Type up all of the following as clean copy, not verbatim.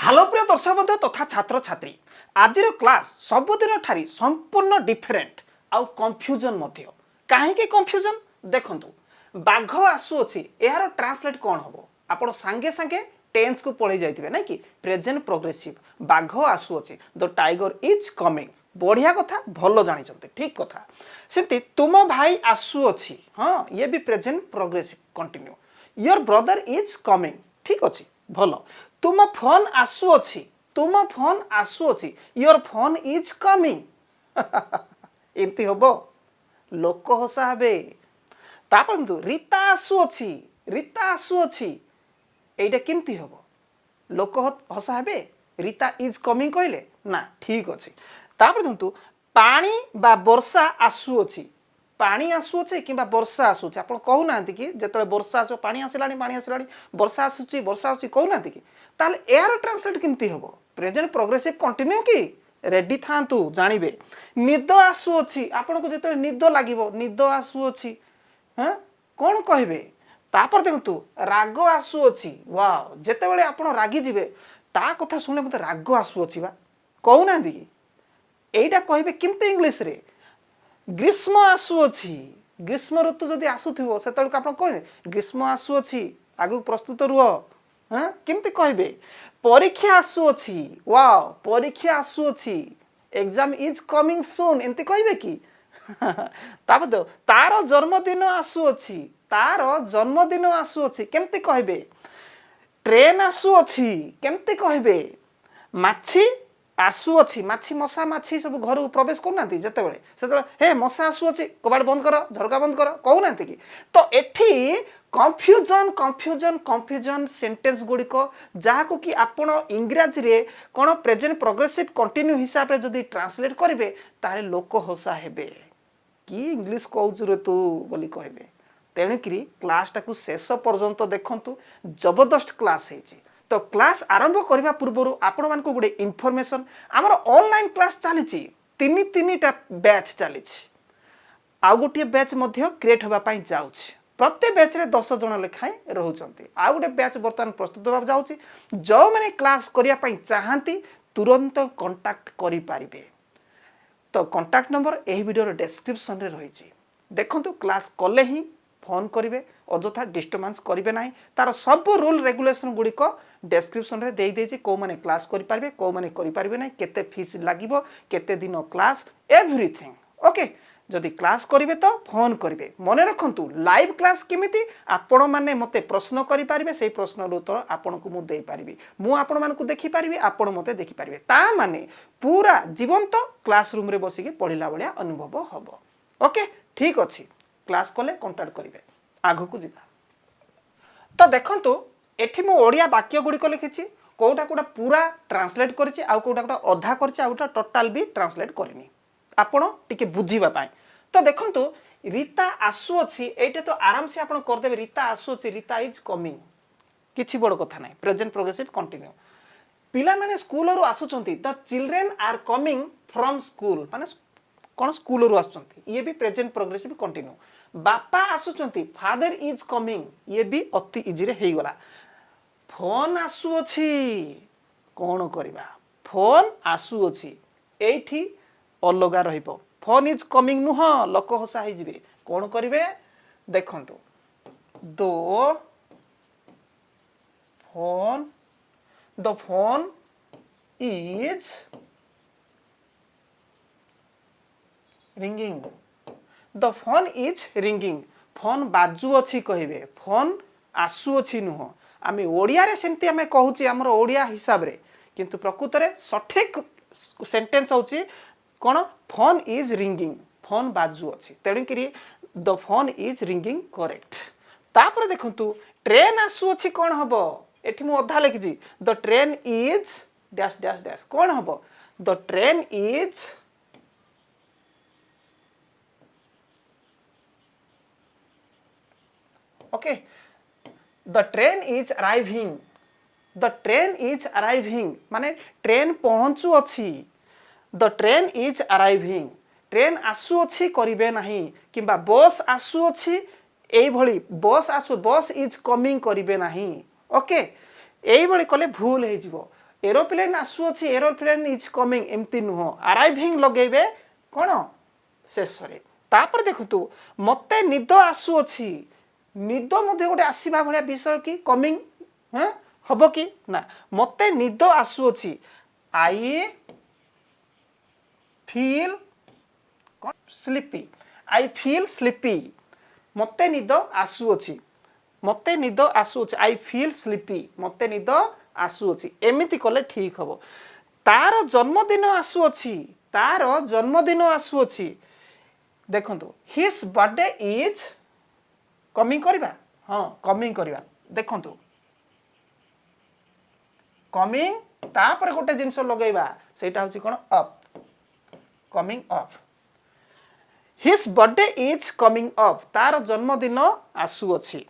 Hello प्रिय दर्शक बंधु तथा छात्र छात्री आज क्लास सबुदिन ठारी संपूर्ण डिफरेंट आउ कंफ्यूजन मध्य कहीं कंफ्यूजन देखंतु बाघ आसुअछि यार ट्रांसलेट कौन हम आपण सांगे सांगे टेंस को पढ़ी जाइथिबे नै कि प्रेजेंट प्रोग्रेसिव बाघ आसुअछि द टाइगर इज कमिंग बढ़िया कथा भलो जानिछन्ते ठीक कथा सेति तुम भाई आसुअछि हां ये भी present progressive continue your brother is coming ठीक अछि भलो तुम फोन आसुअछि योर फोन इज कमिंग एमती हबो लोक हसा हेबे तापर रीता आसुअछि एटा केमती हबो लोक हसा हेबे रीता इज कमिंग कहले ना ठीक अछि तापर दंतु पानी बा वर्षा आसुअछि पानी आसुअछि किबा वर्षा आसुछि आपण कहू नांती कि जेतले वर्षा आसो पानी आसिलानी वर्षा आसुछि कहू नांती कि ताले एयर ट्रांसलेट केमती हबो प्रेजेंट प्रोग्रेसिव कंटिन्यू कि रेडी थांतु जानिबे निद आसुअछि आपण को जेतले निद लागिवो निद आसुअछि हां कोन कहबे तापर देखंतु राग आसुअछि वाओ जेतेबेले आपण रागी जिवे ता कथा सुनले मते राग आसुअछि बा कहू नांती कि एइटा कहबे केमते इंग्लिश रे ग्रीष्म आसुअछि ग्रीष्म ऋतु जदि आसुथिबो सेतल आपण कहबे ग्रीष्म आसुअछि आगु प्रस्तुत रुह हाँ केमती कहबे परीक्षा आसुअछि वाओ परीक्षा आसुअछि एग्जाम इज कमिंग सून एंती कहबे कि तापर तार जन्मदिन आसुअछि केमती कहबे ट्रेन आसुअछि केमती कहबे माछी आसुअछि माछी मशा माछी सब घर प्रवेश करनाती जेतेबेले सेतेबेले हे मशा आसुअछि कबाड़ बंद कर झरका बंद कर कहू नांती कि तो एठी कंफ्यूजन सेंटेंस गुड़िक जहाँ कि आपण इंग्राजी रे कौन प्रेजेंट प्रोग्रेसिव कंटिन्यू हिसाब रे जदि ट्रांसलेट करेंगे तारे लोक हसा हेबे कि इंग्लिश कहूँ रे तू बोली कहबे तेणुक क्लास टाकू शेष पर्यंत देखंतु जबरदस्त क्लास है तो क्लास आरंभ करने पूर्व आपण मान गोटे इनफॉरमेशन आमर ऑनलाइन क्लास चली तीन बैच चली आउ गोटे बैच क्रिएट होगापाई जाऊँगी प्रत्येक बैच रे 10 जन लेखाएं रोचंती आ गोटे बैच बर्तमान प्रस्तुत होगा जाऊँगी जो मैंने क्लास करने चाहती तुरंत कांटेक्ट करि पारिबे तो कांटेक्ट नंबर यही वीडियो डिस्क्रिप्शन रे रही देखंतु क्लास कले ही फोन करेंगे अଯଥା डिस्टर्बेंस करेंगे ना तार सब रूल रेगुलेशन गुड़िक डिस्क्रिप्शन रे दे देछि को माने क्लास करि पारिबे को माने करि पारिबे नै केते फीस लागिवो केते दिन क्लास एवरीथिंग ओके जदि क्लास करेंगे तो फोन करेंगे मन रखु लाइव क्लास केमिति आपण माने मते प्रश्न करि पारिबे से प्रश्न उत्तर आपण को मु देई पारिबी मु आपण मानकु देखि पारिबी आपण मते देखि पारिबे ता माने पूरा जीवंत क्लासरूम रे बसिके पढ़िला बलिया अनुभव हबो ओके ठीक अछि क्लास कले कांटेक्ट करेंगे आगु को जिबा तो देखंतु एठी मु ओडिया वाक्य गुडी को लिखिछि कोटा कोटा पूरा ट्रांसलेट करिछि आ कोटा कोटा अधा करिछि आ कोटा टोटल भी ट्रांसलेट करिनी आपण टिके बुझीबा पाए तो देखंतु रीता आसुअछि एटे तो आराम से आपण कर देबे रीता आसुअछि रीता इज कमिंग किछि बड़ कथा नै प्रेजेंट प्रोग्रेसिव कंटिन्यू पिला माने स्कूल रो आसुचंती the children are coming from school माने कोन स्कूल रो आसुचंती ये भी प्रेजेंट प्रोग्रेसिव कंटिन्यू बापा आसुचंती फादर इज कमिंग ये भी अति इजी रे हेई गला फोन आसुअछि कोन करबा फोन आसुअछि एठी अलगा रहिबो फोन इज कमिंग नुह लोक हसा हो जिवे कोन करिवे देखंतु दो phone the phone is ringing the phone is ringing phone बाजू अछि कहिबे फोन आसु अछि नुह आमे ओडिया रे सेमती आमे कहूची हमर ओडिया हिसाब रे किंतु प्रकृत रे सठिक सेंटेंस होची कोन फोन इज रिंगिंग फोन बाजू अछि तेणुकरी the phone is ringing correct तापर देखंतु ट्रेन आसु अछि कोन हबो एठी मु अधा लिखिजी the train is dash dash dash कोन हबो the train is okay the train is arriving माने ट्रेन पहुंचु अछि the train is arriving train आसु अछि करिवे नाही किबा बस आसु अछि एई भली बस इज कमिंग करिवे नाही ओके एई भली कले भूल हे जिवो एरोप्लेन आसुअछि एरोप्लेन इज कमिंग एमती नुह अराइविंग लगेबे कोन शेष रे तापर देखतु मते निद आसुअछि निद मध्ये गोटे आसीबा भलिया विषय कि कमिंग हैं हबो कि ना मते निद आसुअछि I feel sleepy I feel sleepy मते निद आसुअछि मते निद आसुअछि आई फील स्लीपी मते निद आसुअछि एमिति कले ठीक हबो तार जन्मदिन आसुअछि देखंतु हिज बर्थडे इज कमिंग करबा हां कमिंग करबा देखंतु कमिंग तापर गोटे जिंस लगेबा सेटा होछि कोन up coming up his birthday is coming up तार जन्मदिन आसुअछि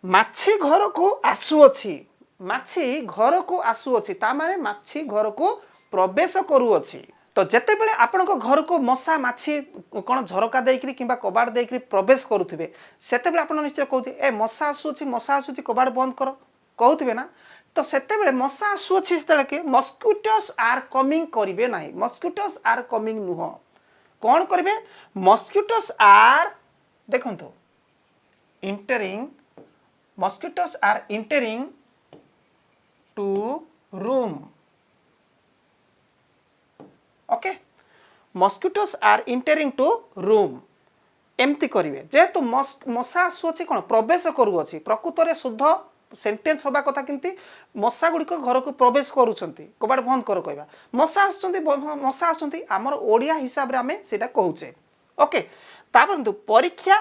माछी घर को आसुअछि माछी घर को आसुअछि ता माने माछी घर को प्रवेश करूअछि तो जेते बेले आपन को घर को मशा माछी कोन झरका देकरी किबा कबाड़ देकरी प्रवेश करूथिबे सेते बेले आपन निश्चय कहउथि ए मशा आसुअछि कबाड़ बंद कर कहउथिबे ना तो सेते बेले मशा आसुअछि सेते के मस्किटोस आर कमिंग करिवे नाही मस्किटोस आर कमिंग नुह कोन करिवे मस्किटोस आर देखंतु entering mosquitoes are entering to room okay mosquitoes are entering to room एमती करिवे जेहेतु मशा आसुअछि कोन प्रवेश करूअछि प्रकृत रे शुद्ध सेंटेंस होबा कथा किंती मशा गुडी को घर को प्रवेश करूछंती कबाड़ बंद कर कहबा मशा आसुंती हमर ओडिया हिसाब रे हमें सेटा कहूचे ओके तापर परीक्षा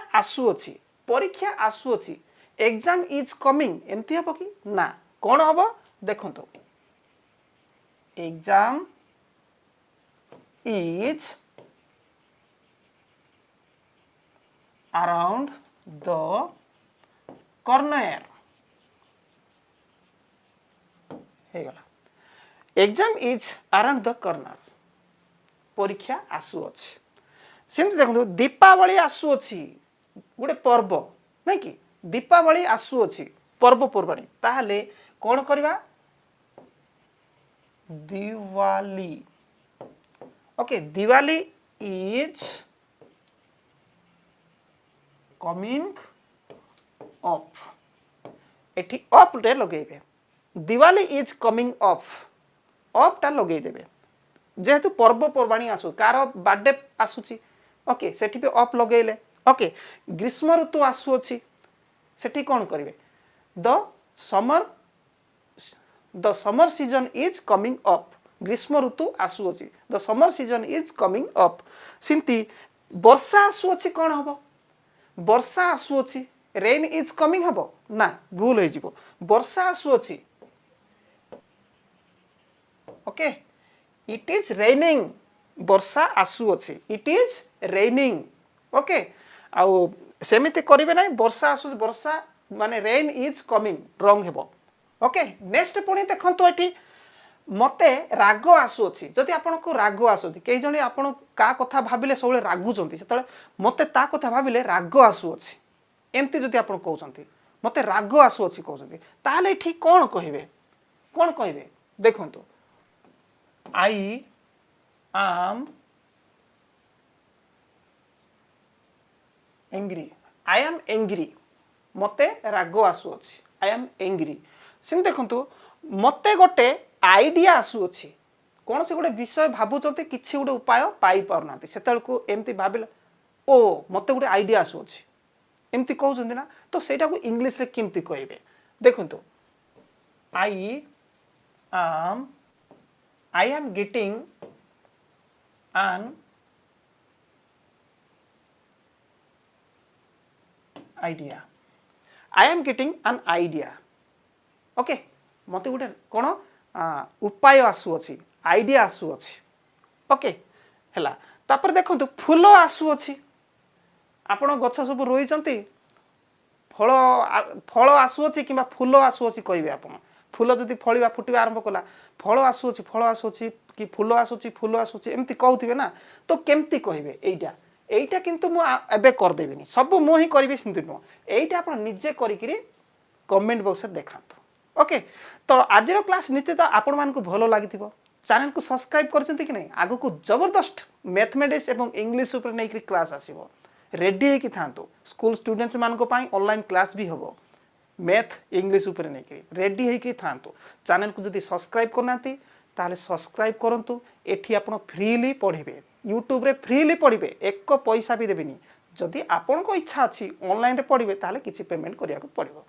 आसुअछि एग्जाम इज कमिंग एमती हम कि ना कौन हम देखो exam is around the corner exam is around the corner परीक्षा आसुअछि सेमती देखो दीपावली आसुअछि गोटे पर्व नहीं कि दीपावली आसुअछि पर्वपर्वाणी ताहले कौन करबा Diwali okay Diwali is coming up एठी अप रे लगेबे दिवाली इज कमिंग अप टा लगेई देबे जेहेतु पर्वपर्वाणी आसु कार बर्थडे आसुछि ओके सेठी पे अप लगेले ओके ग्रीष्म ऋतु आसुअछि सेठी कौन करिवे the summer season is coming up ग्रीष्म ऋतु आसुअछि the summer season is coming up सिंती वर्षा आसुअछि कौन हबो वर्षा आसुअछि रेन इज कमिंग हबो ना भूल हे जिवो वर्षा आसुअछि ओके इट इज रेनिंग वर्षा आसुअछि इट इज रेनिंग ओके आउ सेमिति करिवे नै वर्षा आसु वर्षा माने रेन इज कमिंग रंग हेबो ओके नेक्स्ट पुणी देखंतो एठी मते राग आसुअछि जदि आपन को राग आसुति केई जणी आपन का कथा भाबिले सबले रागुचंती सेतले मते ता कथा भाबिले राग आसुअछि एमती जदि आपन कहउचंती मते राग आसुअछि कहउचंती ताले एठी कोन कहिबे देखंतो आई एम एंग्री मते राग आसुअछि आई एम एंग्री सिम देखंतु मते गोटे आइडिया आसुअछि कौन से गोटे विषय भाबुचंती किछि गोटे उपाय पाई पारनाती सेतल को एमती भाबिला ओ मते गोटे आइडिया आसुअछि एमती कहउचंती ना तो सेटा को इंग्लिश रे केमती कहबे देखंतु I am getting an idea I am getting an idea okay मते गोटे कोन उपाय आसुअछि आइडिया आसुअछि ओके हला तापर देखंतु फूल आसुअछि आपण गछ सब रोइचंती फल आसुअछि किबा फूल आसुअछि कहबे आपण फूल जदि फळिबा फुटिबा आरंभ कला फल आसुअछि कि फूल आसुअछि एमती कहउथिबे ना तो केमती कहबे एइटा किंतु मु एबे कर देबिनी सब मु ही करबी सिंतु नो एइटा आपण निजे करिकरी कमेंट बॉक्स रे देखांतो ओके तो आज क्लास निश्चित आपण मानक भल लगी चैनल को सब्सक्राइब करछंती कि नहीं आगु को जबरदस्त मैथमेटिक्स एवं इंग्लिश ऊपर नहीं क्लास आसीबो रेडी है कि थांतु स्कूल स्टूडेंट्स मानक पई ऑनलाइन क्लास भी हबो मैथ इंग्लिश ऊपर नहीं रेडी है कि थांतु चैनल को जदी सब्सक्राइब करनाती ताले सब्सक्राइब करंतु एठी आपण फ्रीली पढ़िबे यूट्यूब रे फ्रीली पढ़िबे एक पैसा भी देबेनी जदि आपण को इच्छा अछि ऑनलाइन रे पढ़िबे ताले किछि पेमेंट करिया को पड़िबो।